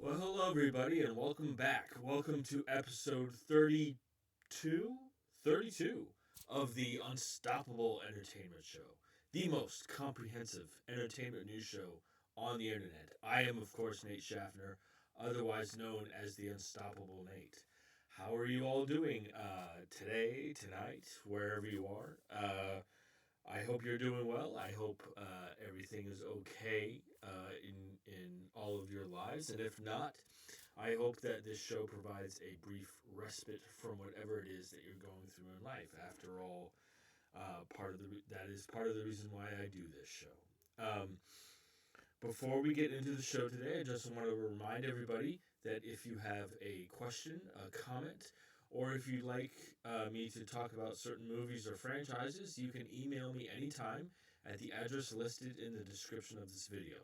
Well, hello, everybody, and welcome back. Welcome to episode 32? 32 of the Unstoppable Entertainment Show, the most comprehensive entertainment news show on the internet. I am, of course, Nate Schaffner, otherwise known as the Unstoppable Nate. How are you all doing today, tonight, wherever you are? I hope you're doing well. I hope everything is okay in all of your lives, and if not, I hope that this show provides a brief respite from whatever it is that you're going through in life. After all, that is part of the reason why I do this show. Um, Before we get into the show today, I just want to remind everybody that if you have a question, a comment, or if you'd like me to talk about certain movies or franchises, you can email me anytime at the address listed in the description of this video.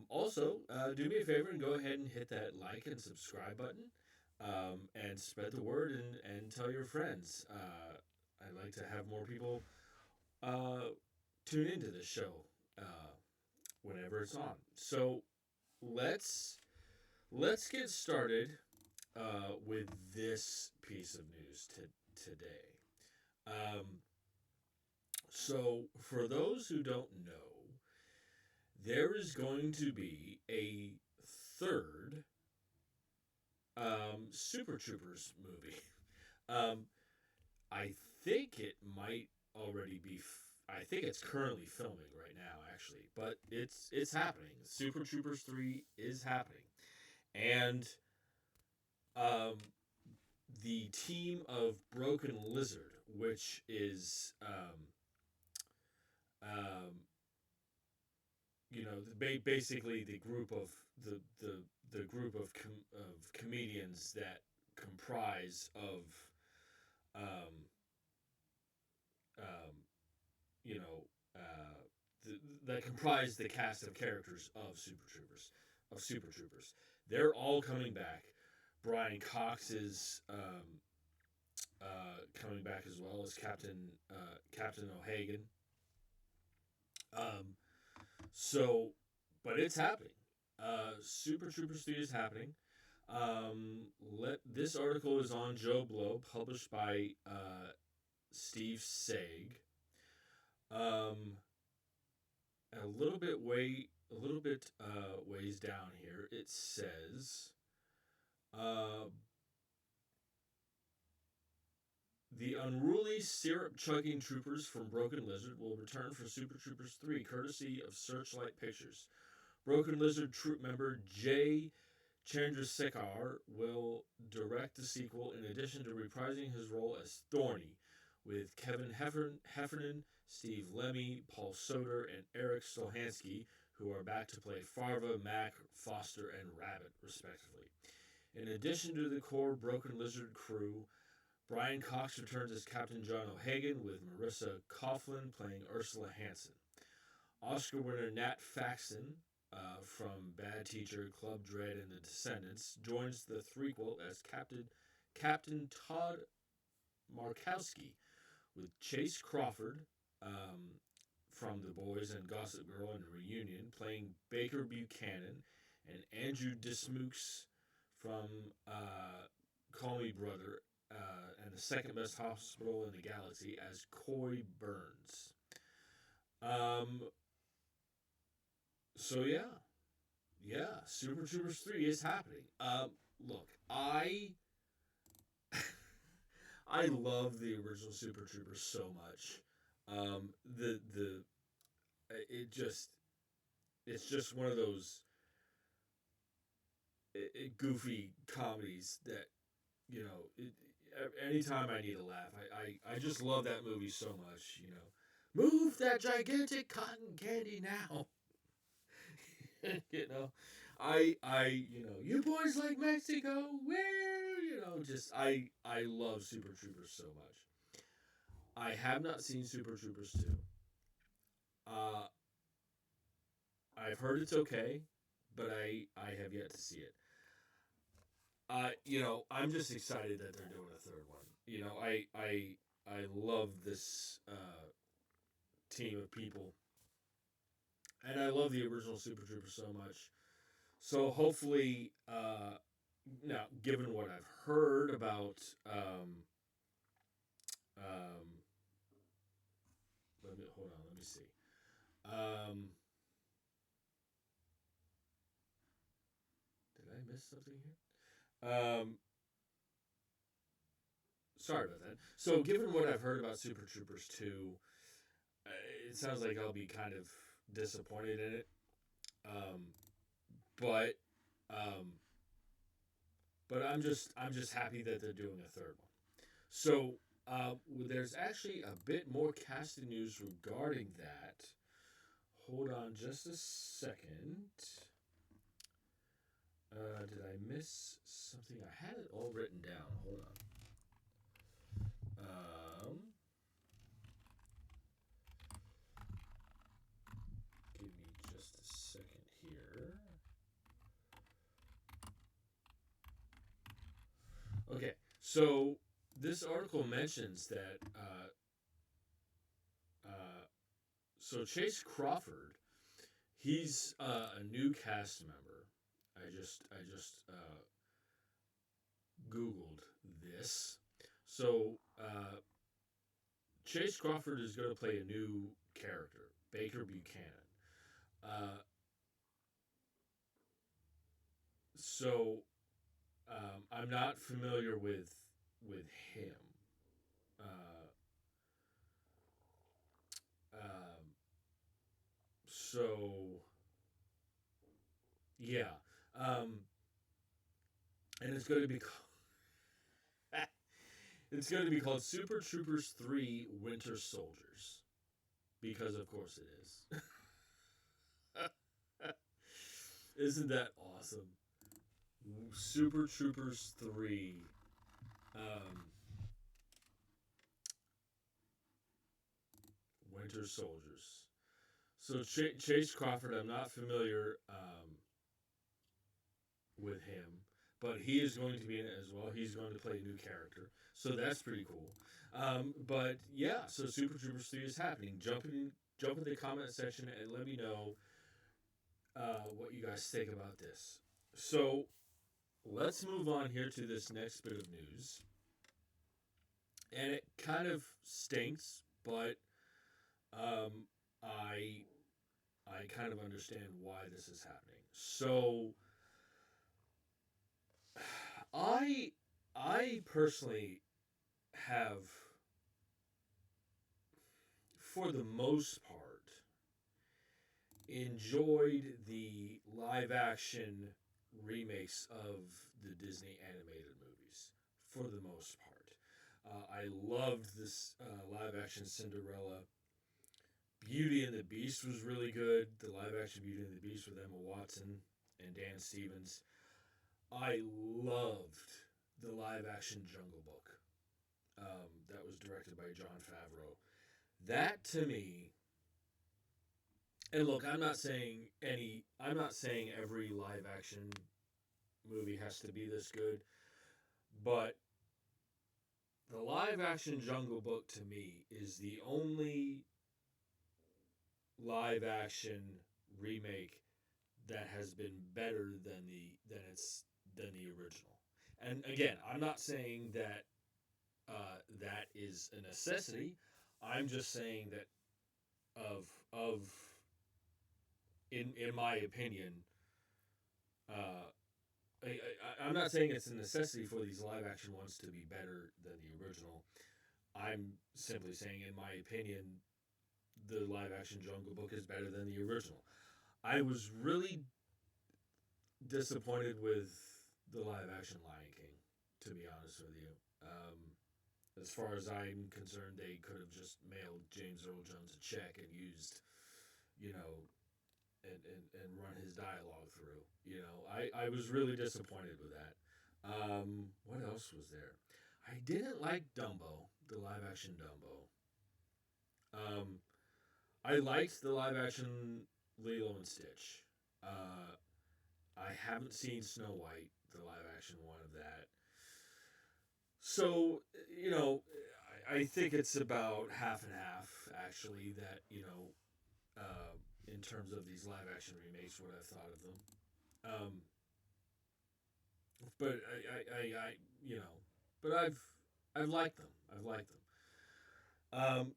Also, do me a favor and go ahead and hit that like and subscribe button and spread the word and tell your friends. I'd like to have more people uh, tune into this show. Whenever it's on. So let's let's get started with this piece of news today. Um, so for those who don't know, there is going to be a third Super Troopers movie. Um, I think it might already be. I think it's currently filming right now, actually, but it's happening. Super Troopers 3 is happening, and um, the team of Broken Lizard, which is um, basically the group of the group of comedians that comprise of um, um, you know, that comprise the cast of characters of Super Troopers. They're all coming back. Brian Cox is coming back as well as Captain O'Hagan. Um, so, but it's happening. Super Troopers 3 is happening. This article is on Joe Blow, published by Steve Saig. Um, a little bit ways down here, it says uh, the unruly syrup chugging troopers from Broken Lizard will return for Super Troopers 3, courtesy of Searchlight Pictures. Broken Lizard troop member Jay Chandrasekhar will direct the sequel in addition to reprising his role as Thorny, with Kevin Heffernan, Steve Lemmy, Paul Soder, and Eric Stolhansky, who are back to play Farva, Mac, Foster, and Rabbit, respectively. In addition to the core Broken Lizard crew, Brian Cox returns as Captain John O'Hagan, with Marissa Coughlan playing Ursula Hanson. Oscar winner Nat Faxon from Bad Teacher, Club Dread, and The Descendants joins the threequel as Captain Todd Markowski, with Chase Crawford from The Boys and Gossip Girl and Reunion playing Baker Buchanan, and Andrew Dismukes from Call Me Brother and the Second Best Hospital in the Galaxy as Coy Burns. Um, so yeah, Super Troopers 3 is happening. Look, I love the original Super Troopers so much. The it just it's just one of those goofy comedies that anytime I need a laugh, I just love that movie so much. Move that gigantic cotton candy now. you know, you boys like Mexico. Where just I love Super Troopers so much. I have not seen Super Troopers 2. Uh, I've heard it's okay, but I have yet to see it. I'm just excited that they're doing a third one. I love this team of people, and I love the original Super Troopers so much. So hopefully, now given what I've heard about, um, let me hold on. Let me see. Um, did I miss something here? Sorry about that. So, given what I've heard about Super Troopers 2, uh, it sounds like I'll be kind of disappointed in it. Um, but um, I'm just happy that they're doing a third one. So there's actually a bit more casting news regarding that. Hold on just a second. Did I miss something? I had it all written down. Hold on. Give me just a second here. Okay, so this article mentions that so Chase Crawford, he's a new cast member. I just Googled this. So Chase Crawford is going to play a new character, Baker Buchanan. Uh, so I'm not familiar with him. Uh, um, so yeah, um, and it's going to be it's going to be called Super Troopers 3 Winter Soldiers because of course it is. Isn't that awesome? Super Troopers 3 um, Winter Soldiers. So Chase Crawford, I'm not familiar with him, but he is going to be in it as well. He's going to play a new character, so that's pretty cool. But yeah, so Super Troopers 3 is happening. Jump in the comment section and let me know what you guys think about this. So let's move on here to this next bit of news, and it kind of stinks, but um, I I kind of understand why this is happening. So I I personally have, for the most part, enjoyed the live action remakes of the Disney animated movies for the most part. I loved this live action Cinderella. Beauty and the Beast was really good. The live action Beauty and the Beast with Emma Watson and Dan Stevens. I loved the live action Jungle Book that was directed by Jon Favreau. That to me, and look, I'm not saying every live action movie has to be this good, but the live action Jungle Book to me is the only live action remake that has been better than the original. And again, I'm not saying that that is a necessity. I'm just saying that of in my opinion, uh, I'm not saying it's a necessity for these live action ones to be better than the original. I'm simply saying, in my opinion, the live action Jungle Book is better than the original. I was really disappointed with the live action Lion King, to be honest with you. As far as I'm concerned, they could have just mailed James Earl Jones a check and used, you know, and run his dialogue through. I was really disappointed with that. What else was there? I didn't like Dumbo, the live action Dumbo. Um, I liked the live action Lilo and Stitch. Uh, I haven't seen Snow White, the live action one of that. So, you know, I think it's about half and half, actually, that, in terms of these live action remakes, what I've thought of them. Um, but I you know, but I've liked them. I've liked them.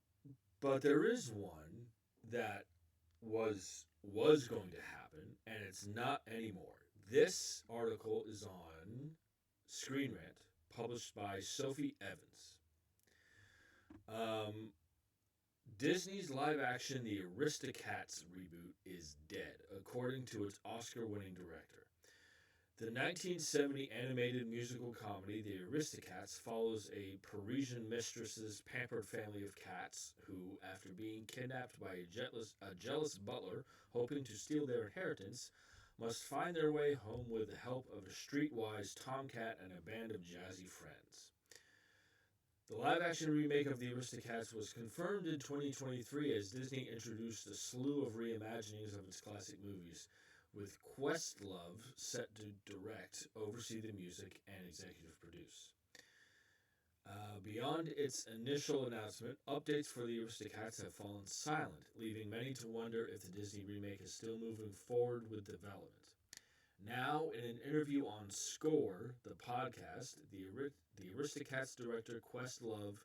But there is one that was going to happen, and it's not anymore. This article is on Screen Rant, published by Sophie Evans. Um, Disney's live action The Aristocats reboot is dead, according to its Oscar winning director. The 1970 animated musical comedy The Aristocats follows a Parisian mistress's pampered family of cats who, after being kidnapped by a jealous butler hoping to steal their inheritance, must find their way home with the help of a streetwise tomcat and a band of jazzy friends. The live action remake of The Aristocats was confirmed in 2023 as Disney introduced a slew of reimaginings of its classic movies, with Questlove set to direct, oversee the music, and executive produce. Beyond its initial announcement, updates for The Aristocats have fallen silent, leaving many to wonder if the Disney remake is still moving forward with development. Now, in an interview on Score, the podcast, the Aristocats director Questlove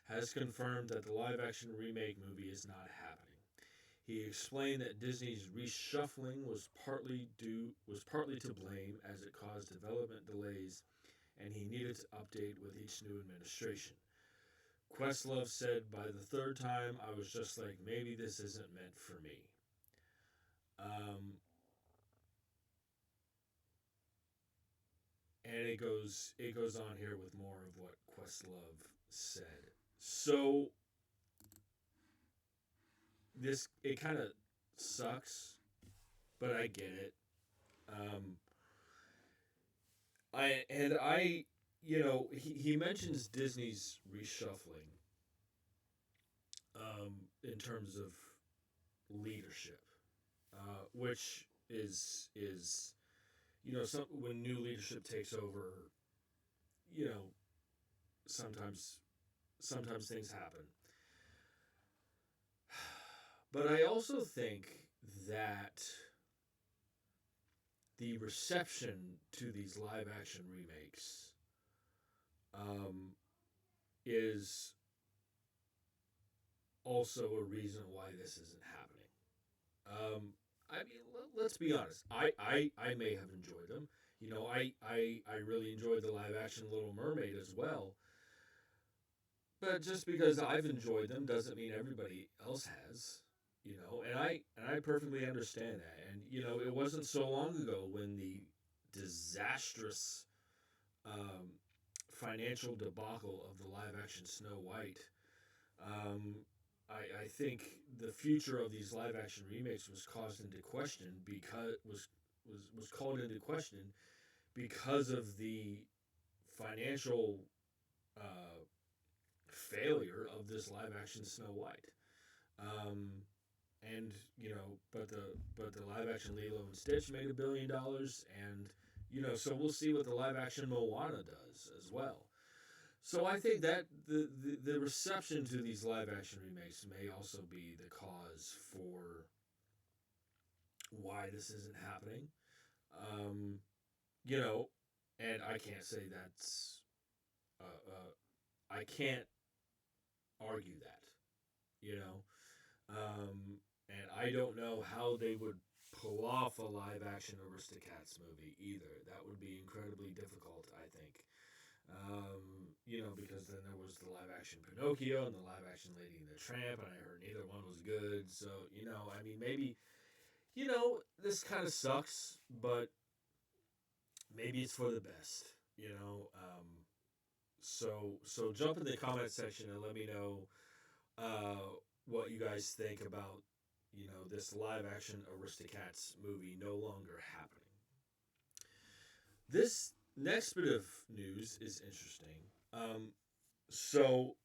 has confirmed that the live-action remake movie is not happening. He explained that Disney's reshuffling was partly to blame as it caused development delays, and he needed to update with each new administration. Questlove said, "By the third time, I was just like, maybe this isn't meant for me." And it goes on here with more of what Questlove said. So it kind of sucks, but I get it. Um, he mentions Disney's reshuffling in terms of leadership, which is when new leadership takes over, you know, sometimes things happen. But I also think that the reception to these live action remakes is also a reason why this isn't happening. I mean, let's be honest. I may have enjoyed them. I really enjoyed the live action Little Mermaid as well. But just because I've enjoyed them doesn't mean everybody else has. And I perfectly understand that. And it wasn't so long ago when the disastrous um, financial debacle of the live action Snow White. I think the future of these live action remakes was caused into question because was called into question because of the financial failure of this live action Snow White. And but the live action Lilo and Stitch made $1 billion, and so we'll see what the live action Moana does as well. So I think that the reception to these live action remakes may also be the cause for why this isn't happening. Um, and I can't say that's I can't argue that. You know. And I don't know how they would pull off a live action Aristocats movie either. That would be incredibly difficult, I think. Because then there was the live action Pinocchio and the live action Lady and the Tramp, and I heard neither one was good. So, I mean, maybe, this kind of sucks, but maybe it's for the best, So jump in the comment section and let me know what you guys think about, this live action Aristocats movie no longer happening. This next bit of news is interesting. So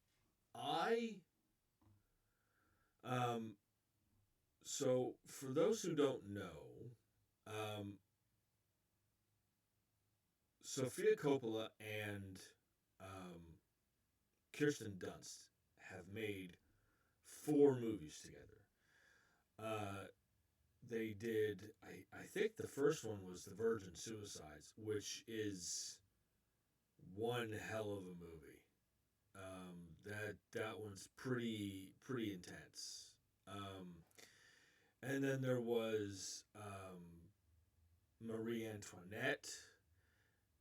I, so for those who don't know, Sofia Coppola and Kirsten Dunst have made 4 movies together. they did. I think the first one was the Virgin Suicides, which is one hell of a movie. That one's pretty intense. And then there was Marie Antoinette,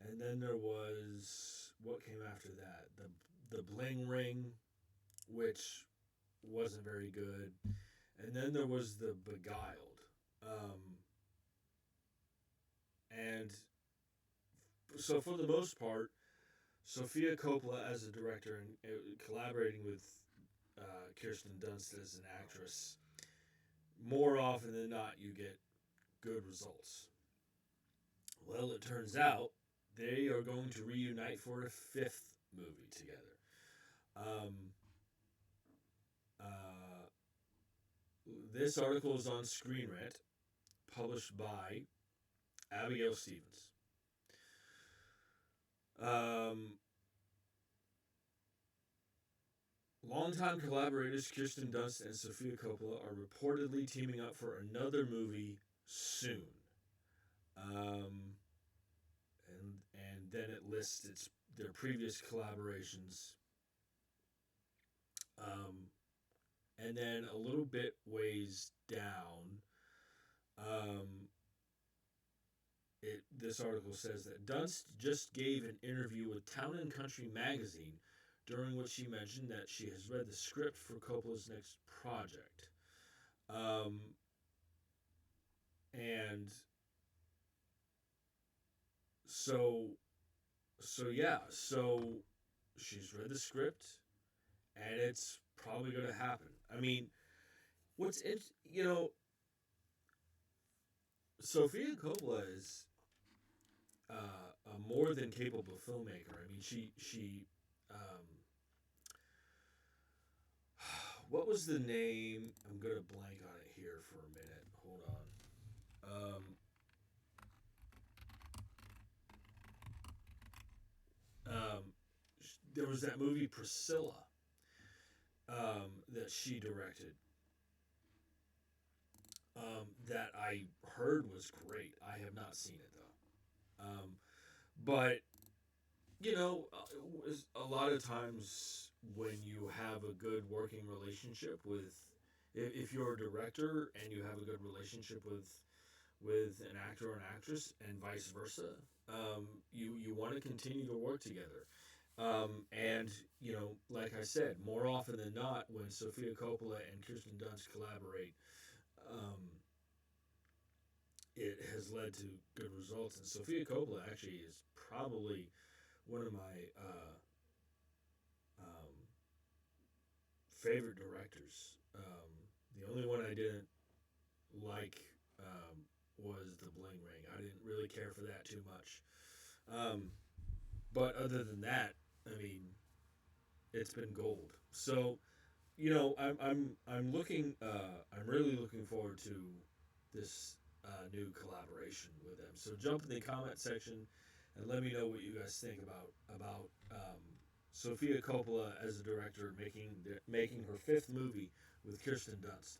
and then there was what came after that, the Bling Ring, which wasn't very good, and then there was the Beguiled, and so for the most part, Sofia Coppola as a director and collaborating with Kirsten Dunst as an actress, more often than not, you get good results. Well, it turns out they are going to reunite for a fifth movie together. Um, uh, this article is on Screen Rant, published by Abigail Stevens. Um, Longtime collaborators Kirsten Dunst and Sofia Coppola are reportedly teaming up for another movie soon. And then it lists their previous collaborations. And then a little bit ways down, um, this article says that Dunst just gave an interview with Town and Country magazine, during which she mentioned that she has read the script for Coppola's next project. And so so she's read the script, and it's probably going to happen. I mean, what's it? Sofia Coppola is a more than capable filmmaker. I mean, she what was the name? I'm gonna blank on it here for a minute. Hold on. Um, there was that movie Priscilla that she directed. That I heard was great. I have not seen it though. But a lot of times when you have a good working relationship with, if you're a director and you have a good relationship with an actor or an actress, and vice versa, you want to continue to work together. And like I said, more often than not, when Sofia Coppola and Kirsten Dunst collaborate, um, it has led to good results. And Sofia Coppola actually is probably one of my um, favorite directors. The only one I didn't like was The Bling Ring. I didn't really care for that too much. But other than that, I mean, it's been gold. So, I'm looking. I'm really looking forward to this new collaboration with them. So jump in the comment section and let me know what you guys think about Sofia Coppola as a director making her fifth movie with Kirsten Dunst.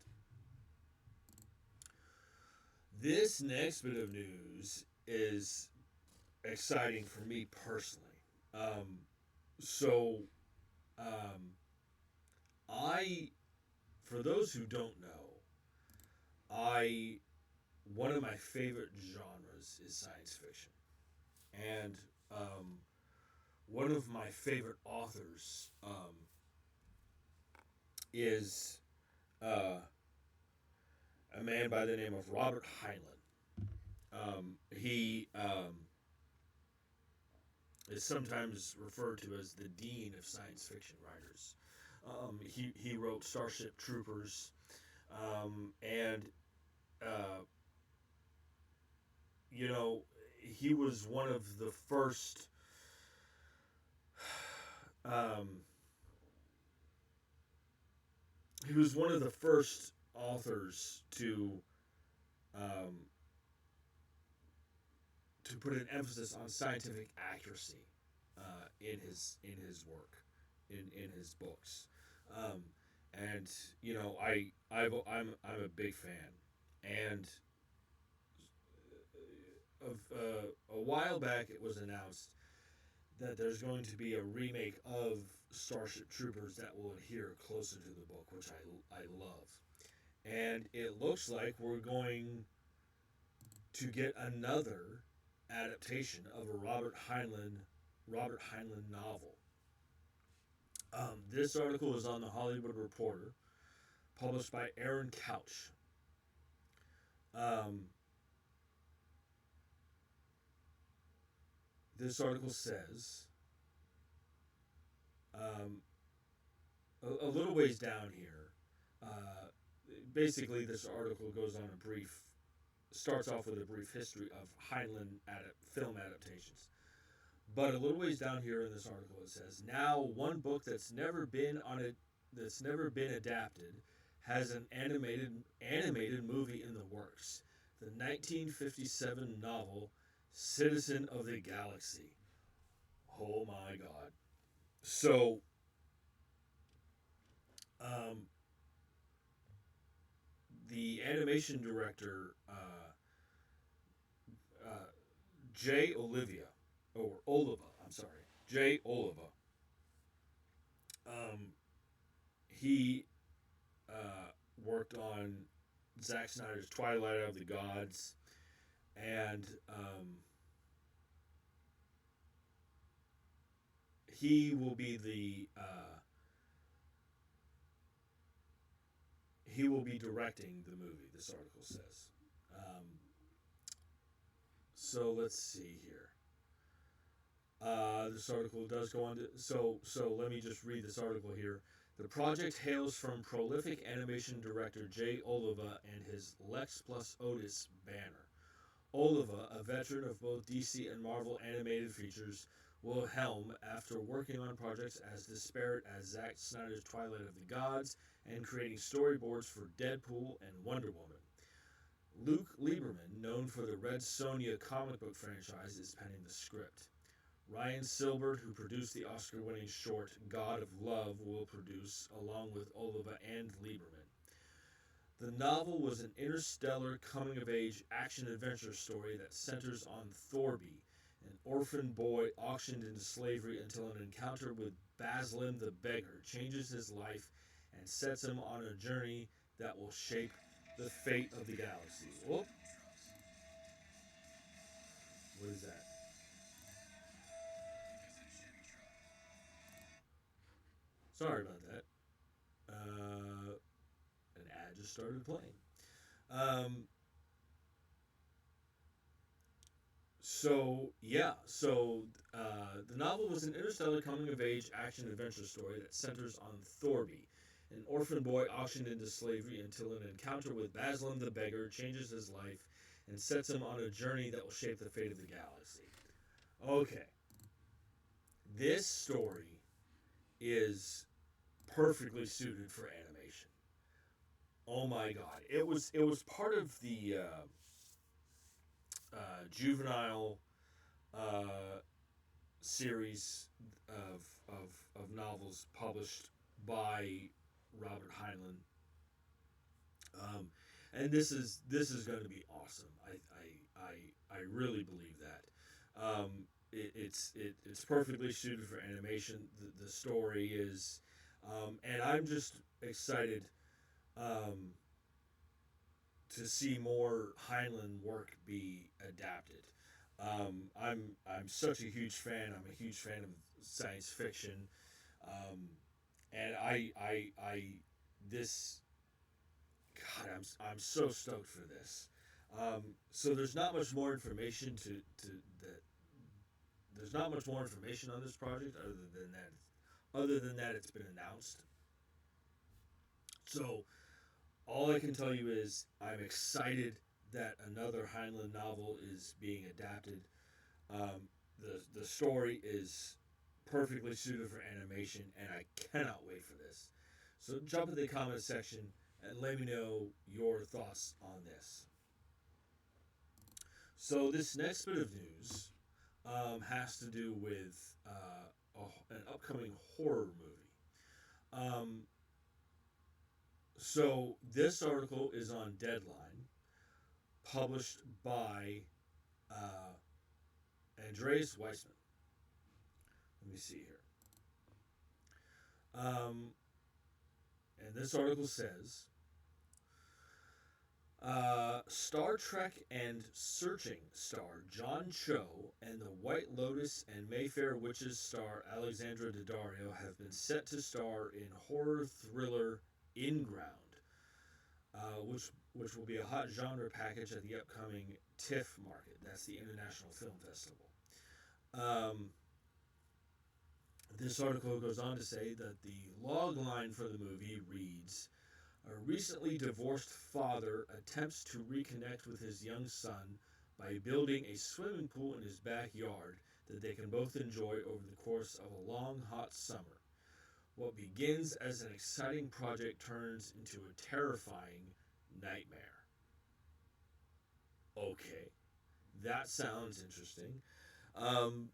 This next bit of news is exciting for me personally. Um, so, um, I, for those who don't know, I one of my favorite genres is science fiction, and one of my favorite authors is uh, a man by the name of Robert Heinlein. He is sometimes referred to as the dean of science fiction writers. He wrote Starship Troopers, and uh, he was one of the first. Um, he was one of the first authors um, to put an emphasis on scientific accuracy in his work, in his books, and I'm a big fan And a while back, it was announced that there's going to be a remake of Starship Troopers that will adhere closer to the book, which I love. And it looks like we're going to get another adaptation of a Robert Heinlein novel. This article is on the Hollywood Reporter, published by Aaron Couch. Um, this article says, um, a little ways down here, basically this article goes on starts off with a brief history of Heinlein film adaptations. But a little ways down here in this article, it says, now one book that's never been adapted has an animated movie in the works. The 1957 novel Citizen of the Galaxy. Oh my God! So, um, the animation director Jay Olivia or Oliva, I'm sorry, Jay Oliva. Um, he worked on Zack Snyder's Twilight of the Gods, and he will be he will be directing the movie. This article says. Um, so let's see here. This article does go on to so let me just read this article here. The project hails from prolific animation director Jay Oliva and his Lex plus Otis banner. Oliva, a veteran of both DC and Marvel animated features, will helm after working on projects as disparate as Zack Snyder's Twilight of the Gods and creating storyboards for Deadpool and Wonder Woman. Luke Lieberman, known for the Red Sonja comic book franchise, is penning the script. Ryan Silbert, who produced the Oscar-winning short God of Love, will produce, along with Oliva and Lieberman. The novel was an interstellar coming-of-age action-adventure story that centers on Thorby, an orphan boy auctioned into slavery until an encounter with Baslim the Beggar changes his life and sets him on a journey that will shape the fate of the galaxy. Whoop. What is that? Sorry about that. An ad just started playing. Um, the novel was an interstellar coming-of-age action-adventure story that centers on Thorby, an orphan boy auctioned into slavery until an encounter with Baslim the Beggar changes his life and sets him on a journey that will shape the fate of the galaxy. Okay, this story is perfectly suited for animation. Oh my God! It was part of the juvenile uh, series of novels published by Robert Heinlein, and this is going to be awesome. I really believe that. It's perfectly suited for animation. The story is, and I'm just excited um, to see more Heinlein work be adapted. I'm such a huge fan. I'm a huge fan of science fiction, um, and this God, I'm so stoked for this. So there's not much more information to that. There's not much more information on this project other than that. Other than that, it's been announced. So all I can tell you is I'm excited that another Heinlein novel is being adapted. The story is perfectly suited for animation, and I cannot wait for this. So jump in the comment section and let me know your thoughts on this. So this next bit of news has to do with an upcoming horror movie. Um, so this article is on Deadline, published by uh, Andreas Weissman. Let me see here. Um, and this article says Star Trek and Searching star John Cho and the White Lotus and Mayfair Witches star Alexandra Daddario have been set to star in horror thriller Inground, which will be a hot genre package at the upcoming TIFF market. That's the International Film Festival. Um, this article goes on to say that the log line for the movie reads, a recently divorced father attempts to reconnect with his young son by building a swimming pool in his backyard that they can both enjoy over the course of a long, hot summer. What begins as an exciting project turns into a terrifying nightmare. Okay, that sounds interesting. Um,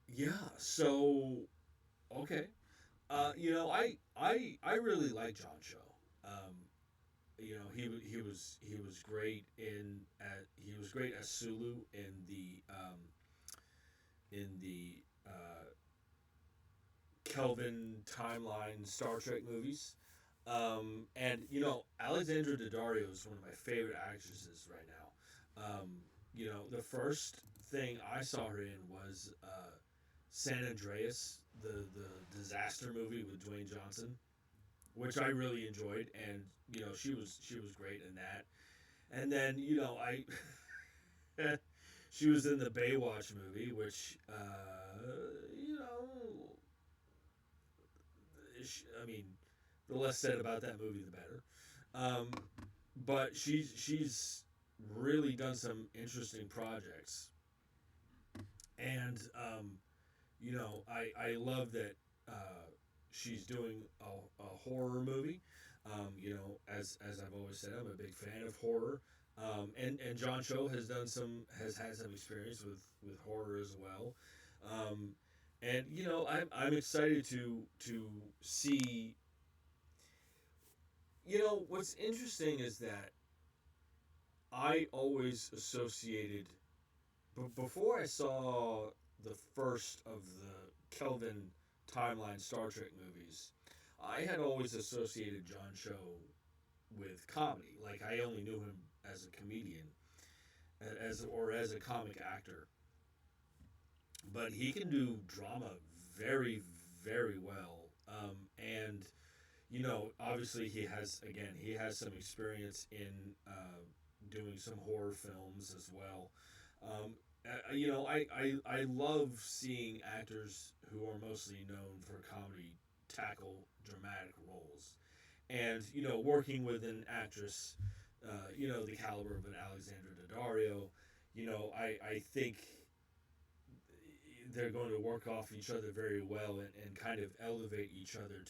yeah, so, okay. I really like John Cho. Um, he was great he was great as Sulu in the Kelvin timeline Star Trek movies. And Alexandra Daddario is one of my favorite actresses right now. The first thing I saw her in was San Andreas, the disaster movie with Dwayne Johnson, which I really enjoyed, and she was great in that. And then I she was in the Baywatch movie, which I mean, the less said about that movie, the better. Um, but she's really done some interesting projects, and I love that she's doing a horror movie. As I've always said, I'm a big fan of horror. And John Cho has had some experience with horror as well. Um, and I'm excited to see. What's interesting is that I always associated before I saw the first of the Kelvin timeline Star Trek movies, I had always associated John Cho with comedy. Like I only knew him as a comedian, as a comic actor. But he can do drama very, very well. And obviously he has some experience in doing some horror films as well. Um, I love seeing actors who are mostly known for comedy tackle dramatic roles, and working with an actress, the caliber of an Alexandra Daddario, I think they're going to work off each other very well and kind of elevate each other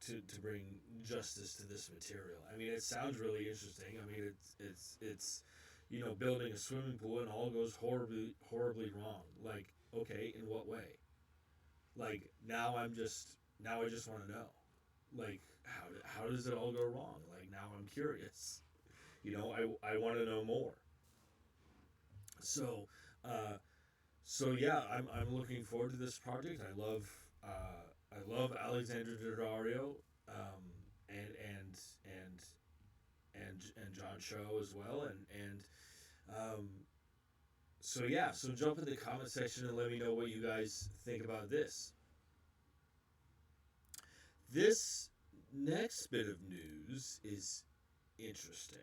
to bring justice to this material. I mean, it sounds really interesting. I mean, it's building a swimming pool and all goes horribly wrong. Like, okay, in what way? Like now I just want to know. Like, how does it all go wrong? Like now I'm curious. I want to know more. So, uh, yeah, I'm looking forward to this project. I love Alexander Daddario, and and John Cho as well, um, so yeah, so jump in the comment section and let me know what you guys think about this. This next bit of news is interesting.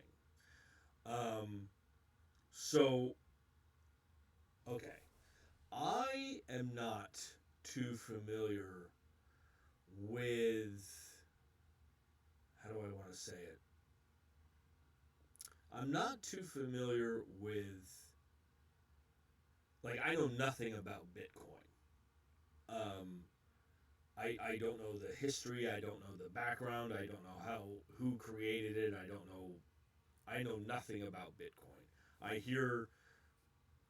Um, so okay, I am not too familiar with, how do I want to say it? I'm not too familiar with, like, I know nothing about Bitcoin. Um, I don't know the history. I don't know the background. I don't know who created it. I know nothing about Bitcoin. I hear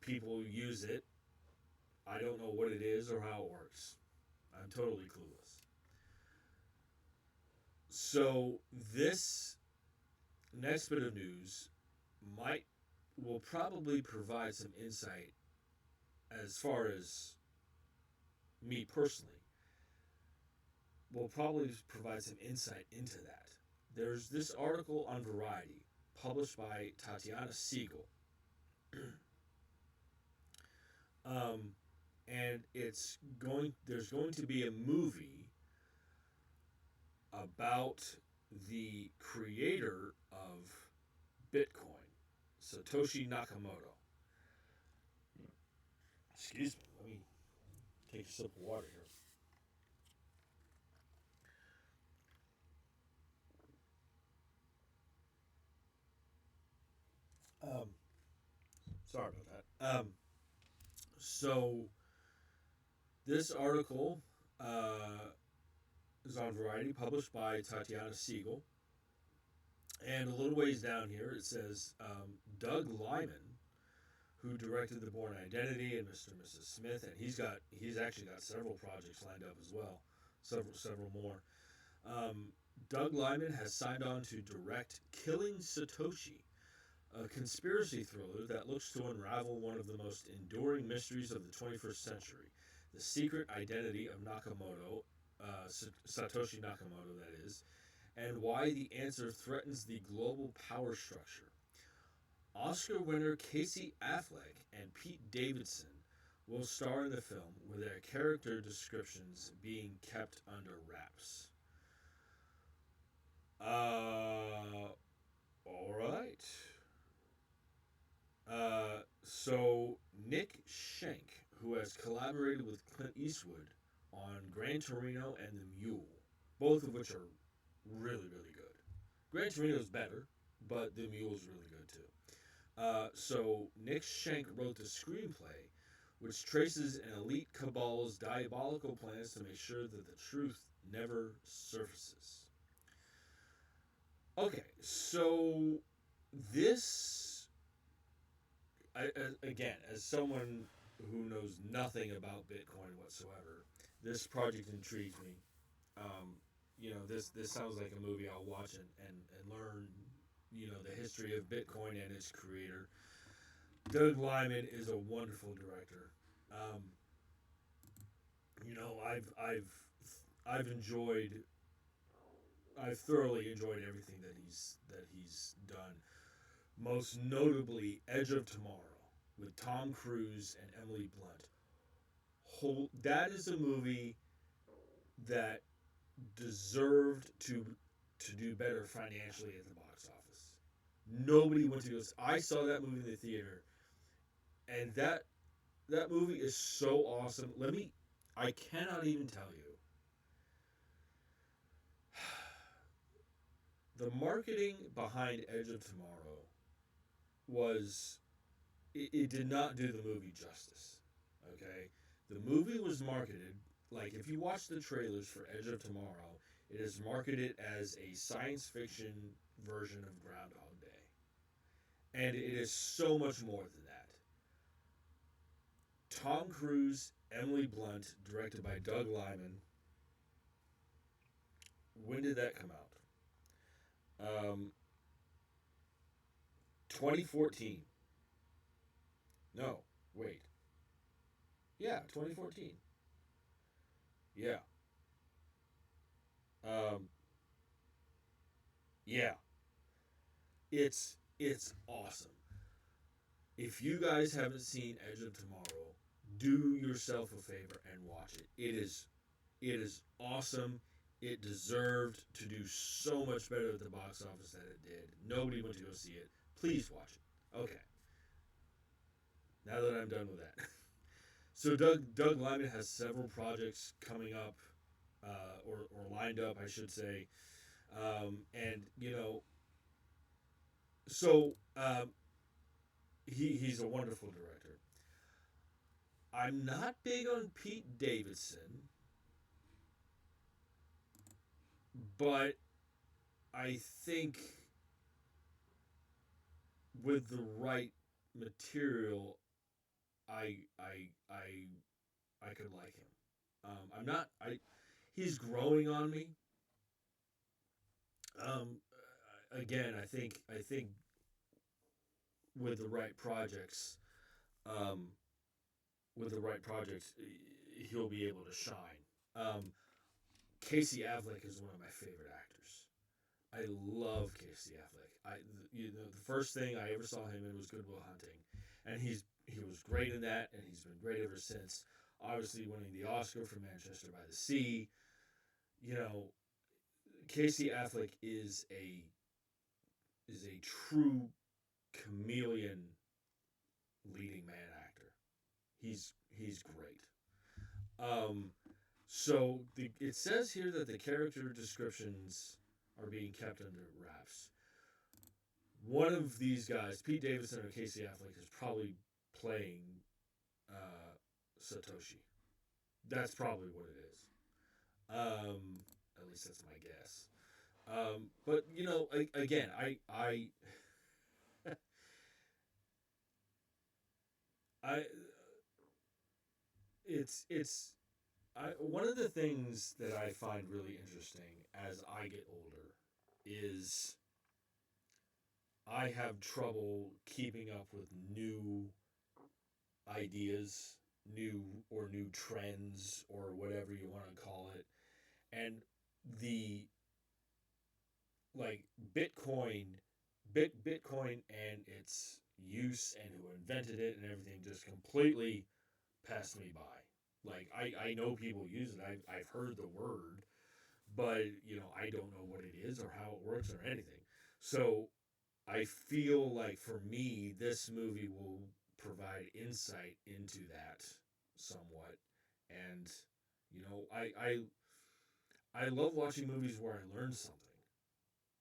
people use it. I don't know what it is or how it works. I'm totally clueless. So this next bit of news might will probably provide some insight as far as me personally will probably provide some insight into that. There's this article on Variety published by Tatiana Siegel, um, and there's going to be a movie about the creator of Bitcoin, Satoshi Nakamoto. Excuse me, let me take a sip of water here. Um, Sorry about that. So this article is on Variety, published by Tatiana Siegel, and a little ways down here it says Doug Lyman, who directed The Bourne Identity and Mr. and Mrs. Smith, and he's actually got several projects lined up as well, several more. Doug Lyman has signed on to direct Killing Satoshi, a conspiracy thriller that looks to unravel one of the most enduring mysteries of the 21st century, the secret identity of Nakamoto, Satoshi Nakamoto, that is, and why the answer threatens the global power structure. Oscar winner Casey Affleck and Pete Davidson will star in the film, with their character descriptions being kept under wraps. All right. So Nick Schenk, who has collaborated with Clint Eastwood on Gran Torino and The Mule, both of which are really, really good. Gran Torino's better, but The Mule's really good too. So Nick Schenk wrote the screenplay, which traces an elite cabal's diabolical plans to make sure that the truth never surfaces. Okay, so this, again, as someone who knows nothing about Bitcoin whatsoever, this project intrigues me. This sounds like a movie I'll watch and learn, the history of Bitcoin and its creator. Doug Lyman is a wonderful director. Um, I've enjoyed, I've thoroughly enjoyed everything that he's done. Most notably, Edge of Tomorrow with Tom Cruise and Emily Blunt. That is a movie that deserved to do better financially at the box office. Nobody went to go. I saw that movie in the theater, and that movie is so awesome. I cannot even tell you. The marketing behind Edge of Tomorrow was, it did not do the movie justice. Okay, the movie was marketed like, if you watch the trailers for Edge of Tomorrow, it is marketed as a science fiction version of Groundhog Day, and it is so much more than that. Tom Cruise, Emily Blunt, directed by Doug Lyman. When did that come out? 2014. No, wait. Yeah, 2014. Yeah. Um, yeah. It's awesome. If you guys haven't seen Edge of Tomorrow, do yourself a favor and watch it. It is awesome. It deserved to do so much better at the box office than it did. Nobody went to go see it. Please watch it. Okay. Now that I'm done with that. So Doug Lyman has several projects coming up, or lined up, I should say, and so he's a wonderful director. I'm not big on Pete Davidson, but I think with the right material, I could like him. I'm not. He's growing on me. Um, again, I think with the right projects, um, with the right projects, he'll be able to shine. Um, Casey Affleck is one of my favorite actors. I love Casey Affleck. The first thing I ever saw him in was Good Will Hunting, and he was great in that, and he's been great ever since. Obviously, winning the Oscar for Manchester by the Sea. You know, Casey Affleck is a true chameleon leading man actor. He's great. Um, it says here that the character descriptions are being kept under wraps. One of these guys, Pete Davidson or Casey Affleck, is probably playing uh, Satoshi. That's probably what it is. At least that's my guess. But you know, again, I, it's one of the things that I find really interesting as I get older is I have trouble keeping up with new ideas, new trends or whatever you want to call it. And the like Bitcoin Bitcoin and its use and who invented it and everything just completely passed me by. Like I know people use it. I've heard the word, but you know, I don't know what it is or how it works or anything. So I feel like for me, this movie will provide insight into that somewhat. And you know, I love watching movies where I learn something.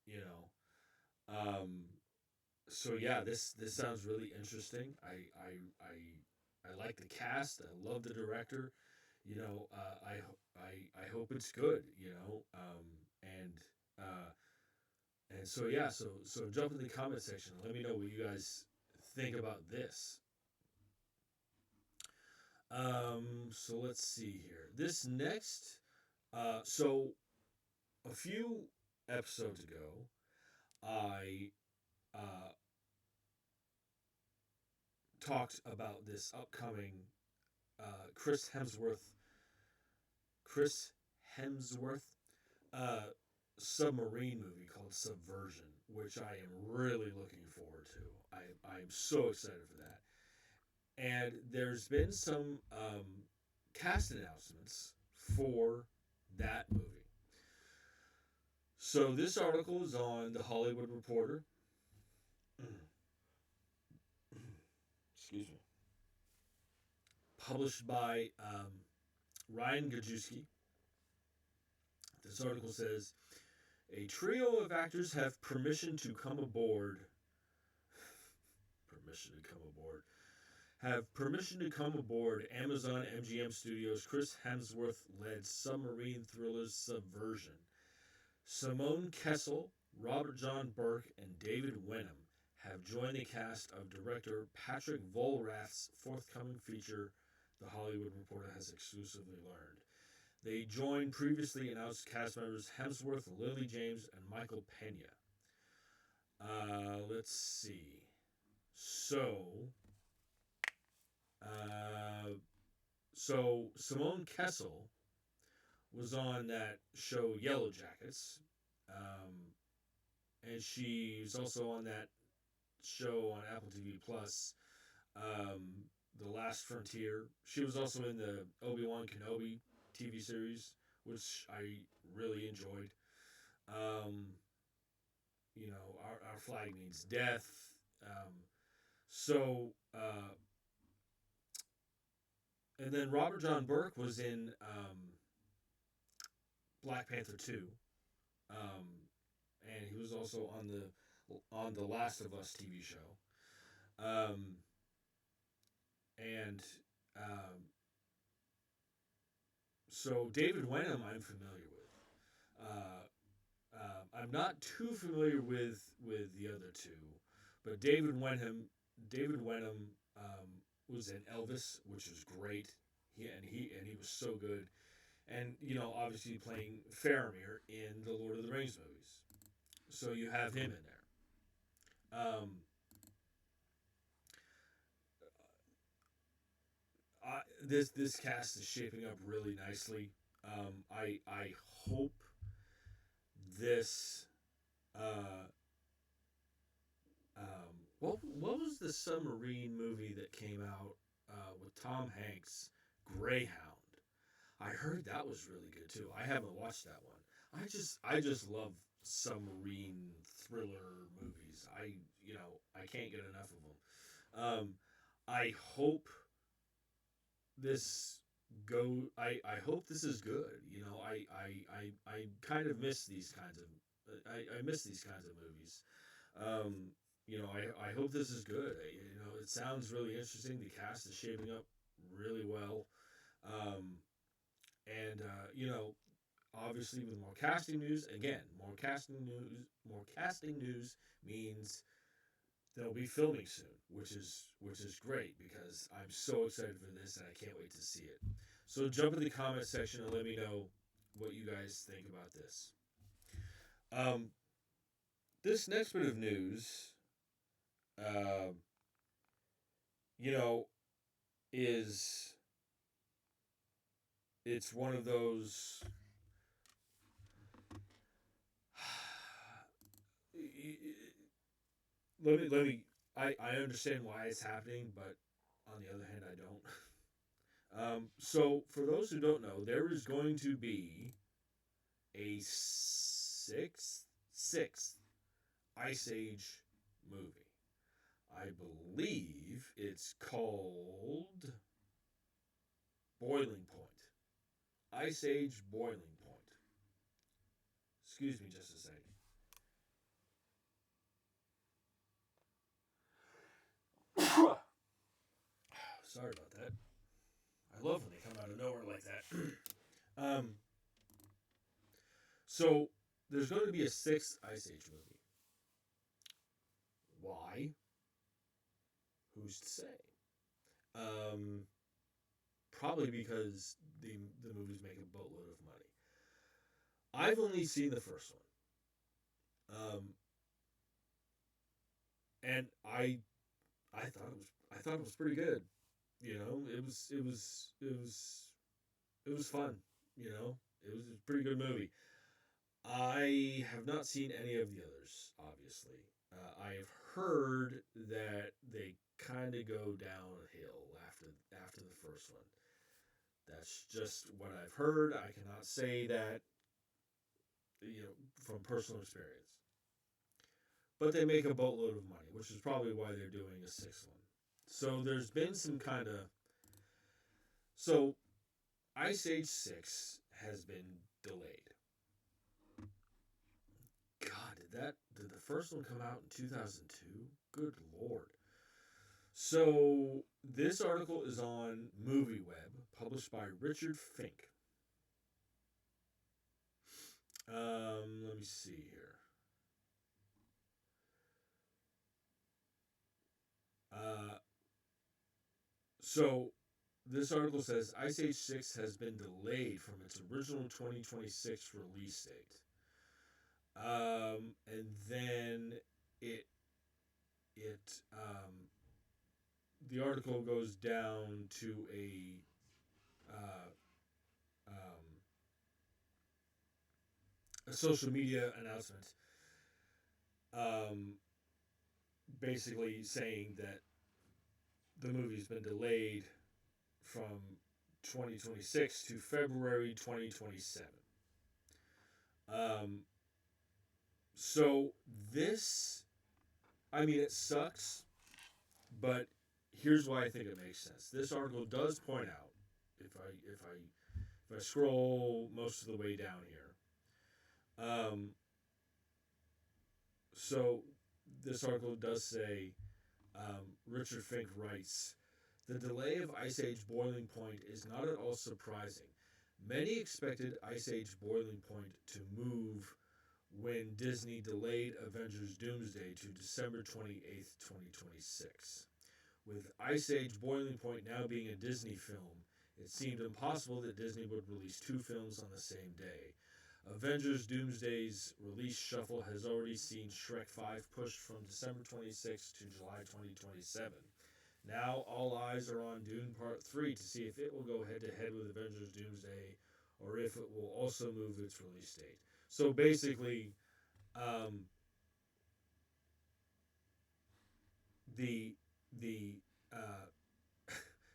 You know, so yeah, this sounds really interesting. I like the cast. I love the director. You know, I hope it's good. You know, uh, and so yeah, so jump in the comment section. And let me know what you guys think about this. So let's see here. This next, so a few episodes ago, I uh, talked about this upcoming uh, Chris Hemsworth, Chris Hemsworth uh, submarine movie called Subversion, which I am really looking forward to. I'm so excited for that. And there's been some cast announcements for that movie. So this article is on the Hollywood Reporter. Excuse me. Published by Ryan Gajewski. This article says a trio of actors have permission to come aboard. Permission to come aboard. Have permission to come aboard Amazon MGM Studios' Chris Hemsworth led submarine thriller Subversion. Simone Kessell, Robert John Burke, and David Wenham have joined the cast of director Patrick Vollrath's forthcoming feature, The Hollywood Reporter has exclusively learned. They joined previously announced cast members Hemsworth, Lily James, and Michael Pena. Let's see. So, uh, so Simone Kessell was on that show Yellow Jackets, and she's also on that show on Apple TV Plus, um, The Last Frontier. She was also in the Obi-Wan Kenobi TV series, which I really enjoyed. Um, you know, our flag means death. Um, so, and then Robert John Burke was in Black Panther 2. Um, and he was also on the Last of Us TV show. Um, and so David Wenham, I'm familiar with. I'm not too familiar with the other two, but David Wenham was in Elvis, which was great. He was so good, and you know, obviously playing Faramir in the Lord of the Rings movies. So you have him in there. This cast is shaping up really nicely. I hope this. Uh, what was the submarine movie that came out with Tom Hanks? Greyhound. I heard that was really good too. I haven't watched that one. I just love submarine thriller movies. I can't get enough of them. I hope this I hope this is good. I kind of miss these kinds of I miss these kinds of movies. I hope this is good. It sounds really interesting. The cast is shaping up really well. Um, and obviously with more casting news, again, more casting news means they'll be filming soon, which is great because I'm so excited for this and I can't wait to see it. So jump in the comment section and let me know what you guys think about this. Um, this next bit of news, uh, you know, is it's one of those. Let me. I understand why it's happening, but on the other hand, I don't. So, for those who don't know, there is going to be a sixth Ice Age movie. I believe it's called Boiling Point. Ice Age Boiling Point. Excuse me just a second. Sorry about that. I love when they come out of nowhere like that. So there's going to be a sixth Ice Age movie. Why? Who's to say? Um, Probably because the movies make a boatload of money. I've only seen the first one, and I thought it was pretty good. It was fun. It was a pretty good movie. I have not seen any of the others, obviously. I have heard that they kind of go downhill after the first one. That's just what I've heard. I cannot say that from personal experience. But they make a boatload of money, which is probably why they're doing a sixth one. So there's been some kind of so Ice Age 6 has been delayed. God, did the first one come out in 2002? Good lord. So this article is on MovieWeb, published by Richard Fink. Let me see here. So this article says Ice Age 6 has been delayed from its original 2026 release date. And then it the article goes down to uh, a social media announcement, um, basically saying that the movie's been delayed from 2026 to February 2027. Um, so this, I mean, it sucks, but here's why I think it makes sense. This article does point out, if I scroll most of the way down here, so this article does say, Richard Fink writes, the delay of Ice Age Boiling Point is not at all surprising. Many expected Ice Age Boiling Point to move when Disney delayed Avengers Doomsday to December 28th, 2026. With Ice Age Boiling Point now being a Disney film, it seemed impossible that Disney would release two films on the same day. Avengers Doomsday's release shuffle has already seen Shrek 5 pushed from December 26th to July 2027. Now all eyes are on Dune Part 3 to see if it will go head to head with Avengers Doomsday or if it will also move its release date. So basically, um, the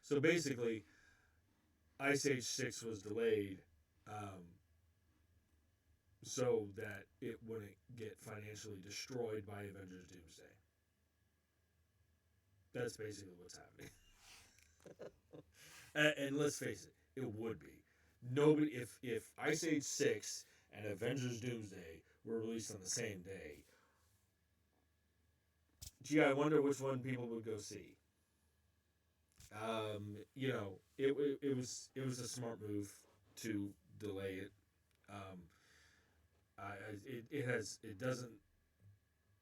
so basically, Ice Age 6 was delayed so that it wouldn't get financially destroyed by Avengers Doomsday. That's basically what's happening. And let's face it, it would be. Nobody, if Ice Age 6 and Avengers Doomsday were released on the same day, gee, I wonder which one people would go see. It was a smart move to delay it. Um, it doesn't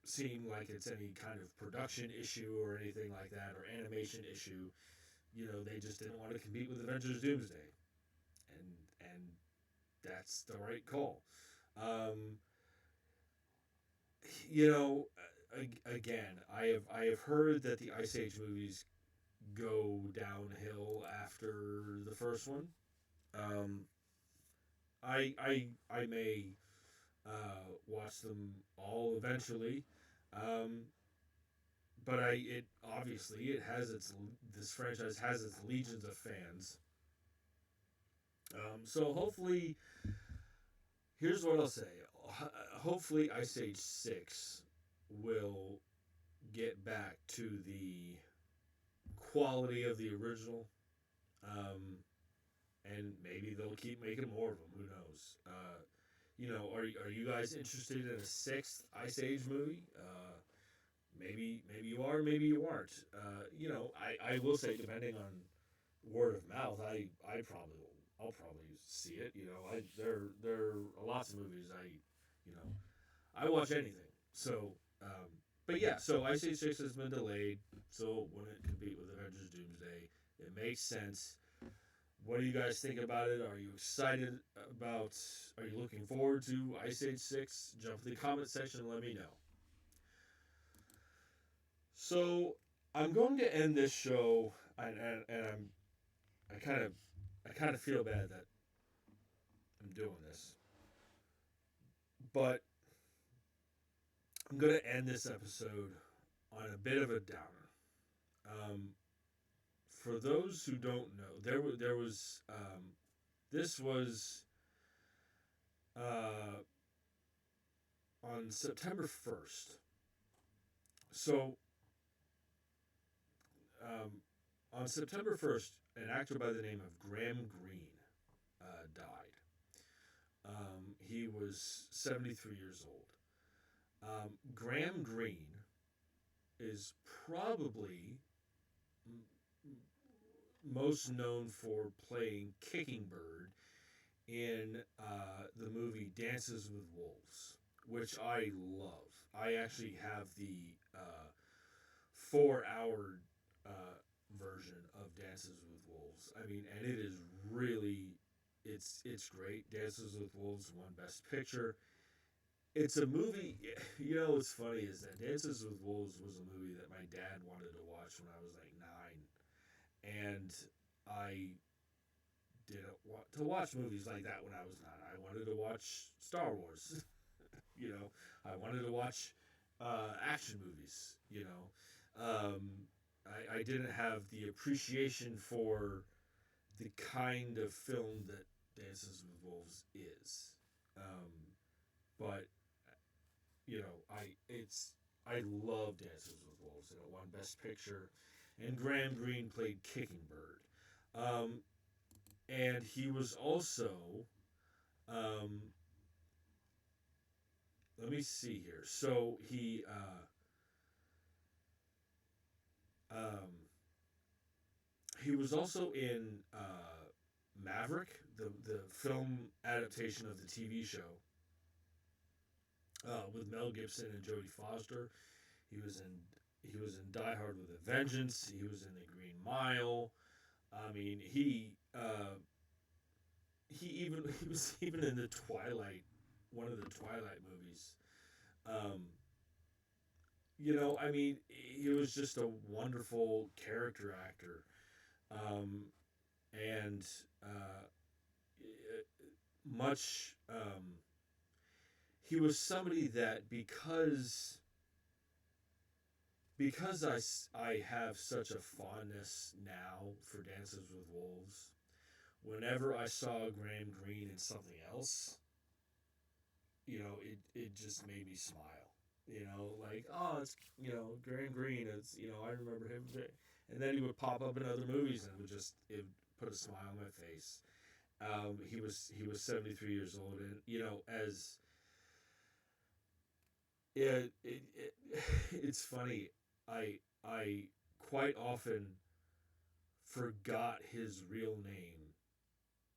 seem like it's any kind of production issue or anything like that or animation issue. They just didn't want to compete with Avengers Doomsday, and that's the right call. Um, Again, I have heard that the Ice Age movies go downhill after the first one. Um, I may watch them all eventually, um, but it obviously it has its this franchise has its legions of fans. So hopefully, here's what I'll say. Hopefully, Ice Age 6 will get back to the quality of the original. Um, and maybe they'll keep making more of them. Who knows? Are you guys interested in a sixth Ice Age movie? Maybe you are, maybe you aren't. I will say, depending on word of mouth, I'll probably see it. There are lots of movies I watch anything. So, but yeah, so Ice Age 6 has been delayed, so it wouldn't compete with Avengers Doomsday. It makes sense. What do you guys think about it? Are you excited about? Are you looking forward to Ice Age 6? Jump to the comment section and let me know. So I'm going to end this show, and I kind of feel bad that I'm doing this, but I'm going to end this episode on a bit of a downer. For those who don't know, there was this was on September 1st. So on September 1st, an actor by the name of Graham Greene died. He was 73 years old. Graham Greene is probably most known for playing Kicking Bird in the movie Dances with Wolves, which I love. I actually have the 4-hour version of Dances with Wolves. I mean, and it is really, it's great. Dances with Wolves won Best Picture. It's a movie. What's funny is that Dances with Wolves was a movie that my dad wanted to watch when I was like 9, and I didn't want to watch movies like that when I was 9. I wanted to watch Star Wars. I wanted to watch action movies. I didn't have the appreciation for the kind of film that Dances with Wolves is. But I love Dances with Wolves, and it won Best Picture. And Graham Greene played Kicking Bird, and he was also. Let me see here. So he was also in Maverick, the film adaptation of the TV show, with Mel Gibson and Jodie Foster. He was in Die Hard with a Vengeance. He was in The Green Mile. I mean, he was even in the Twilight one of the Twilight movies. Um, you know, I mean, he was just a wonderful character actor, um, and uh, much. He was somebody that because I have such a fondness now for Dances with Wolves. Whenever I saw Graham Greene in something else, it just made me smile. Like, oh, it's, Graham Greene. It's, I remember him. And then he would pop up in other movies and it put a smile on my face. He was 73 years old, and as it it's funny. I quite often forgot his real name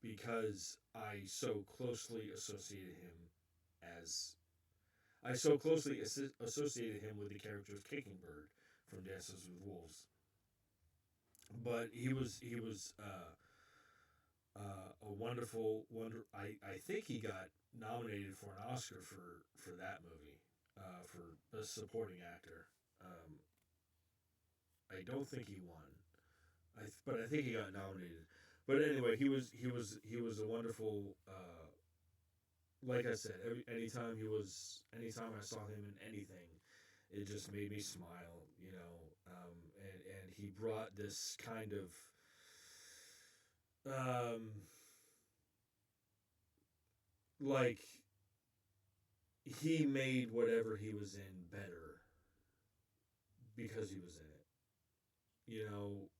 because as I so closely associated him with the character of Kickingbird from Dances with Wolves. But he was a wonderful wonder. I think he got nominated for an Oscar for that movie, for best supporting actor. Um, I don't think he won. But I think he got nominated. But anyway, he was a wonderful. Like I said, anytime I saw him in anything, it just made me smile. And he brought this kind of like he made whatever he was in better because he was in it.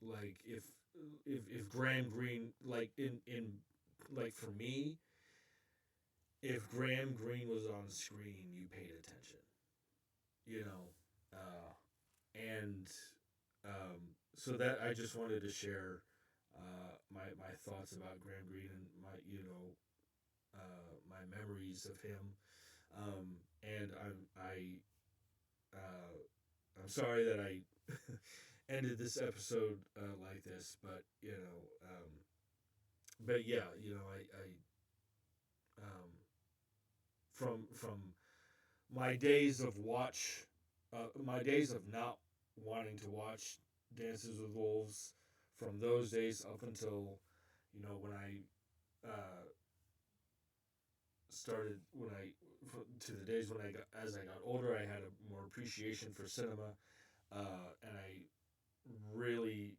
Like if Graham Greene, like in like for me, if Graham Greene was on screen, you paid attention. You know, and so that I just wanted to share my thoughts about Graham Greene and my memories of him. And I'm sorry that I ended this episode like this, but yeah, um, from my days of not wanting to watch Dances with Wolves, from those days up until when I started when I to the days when I got as I got older, I had a more appreciation for cinema, and really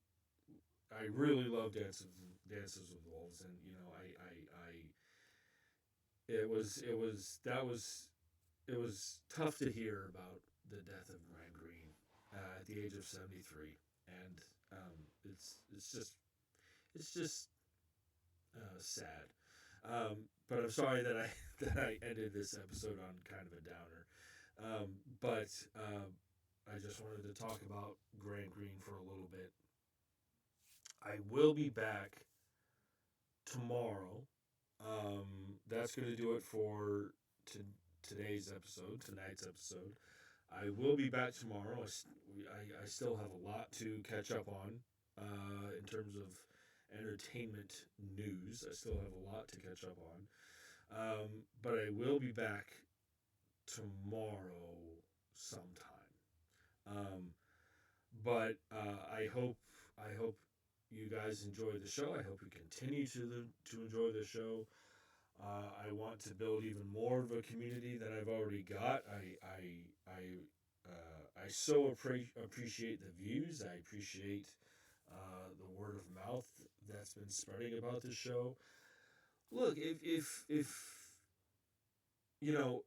I really love Dances with Wolves, and it was tough to hear about the death of Graham Greene at the age of 73, and it's just sad. But I'm sorry that I that I ended this episode on kind of a downer. But I just wanted to talk about Graham Greene for a little bit. I will be back tomorrow. That's going to do it for tonight's episode. I will be back tomorrow. I still have a lot to catch up on in terms of entertainment news. I still have a lot to catch up on. But I will be back tomorrow sometime. Um, but I hope you guys enjoy the show. I hope you continue to enjoy the show. I want to build even more of a community than I've already got. I so appreciate the views. I appreciate the word of mouth that's been spreading about this show. Look, if you know,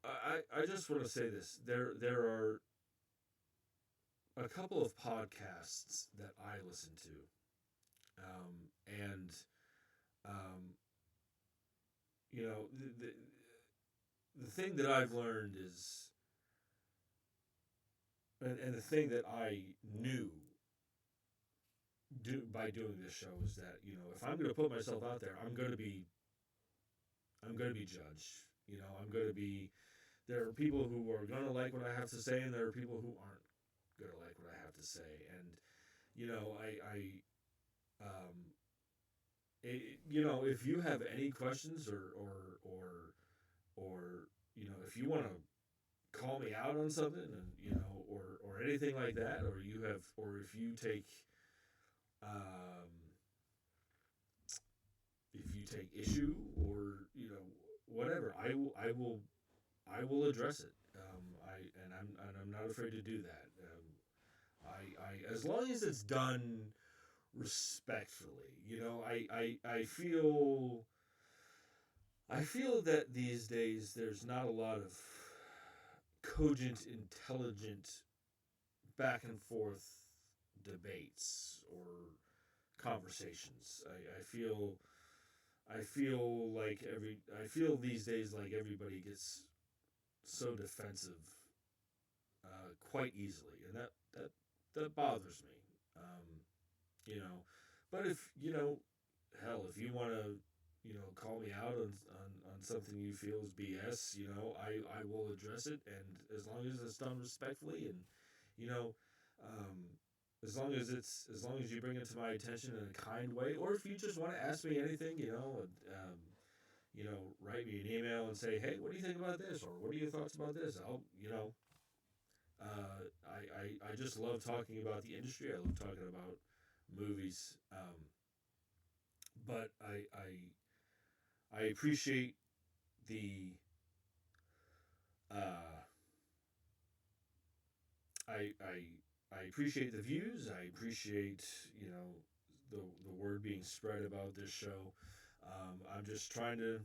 I just want to say this. There are a couple of podcasts that I listen to, and um, the thing that I've learned is, and the thing that I knew by doing this show is that if I'm going to put myself out there, I'm going to be judged. I'm going to be. There are people who are going to like what I have to say, and there are people who aren't going to like what I have to say. And if you have any questions or you want to call me out on something, and or anything like that, or if you take um, issue, or whatever, I will address it. I'm not afraid to do that. As long as it's done respectfully. I feel that these days there's not a lot of cogent, intelligent, back and forth debates or conversations. I feel these days like everybody gets so defensive quite easily, and that bothers me. You know, but if hell, if you want to call me out on something you feel is BS, I will address it, and as long as it's done respectfully, and you know um, as long as you bring it to my attention in a kind way, or if you just want to ask me anything, write me an email and say, hey, what do you think about this, or what are your thoughts about this? I just love talking about the industry. I love talking about movies, but I appreciate the uh, I appreciate the views. I appreciate the word being spread about this show. I'm just trying to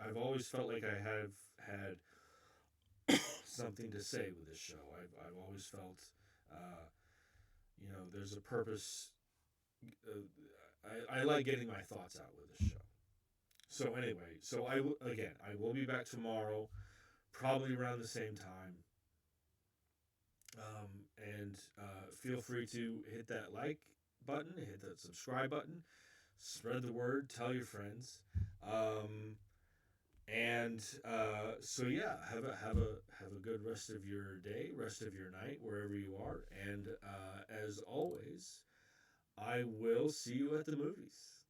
I've always felt like I have had something to say with this show. I've always felt uh, there's a purpose. I like getting my thoughts out with this show. So anyway, I will be back tomorrow, probably around the same time. And feel free to hit that like button, hit that subscribe button, spread the word, tell your friends. And so yeah, have a good rest of your day, rest of your night, wherever you are. And as always, I will see you at the movies.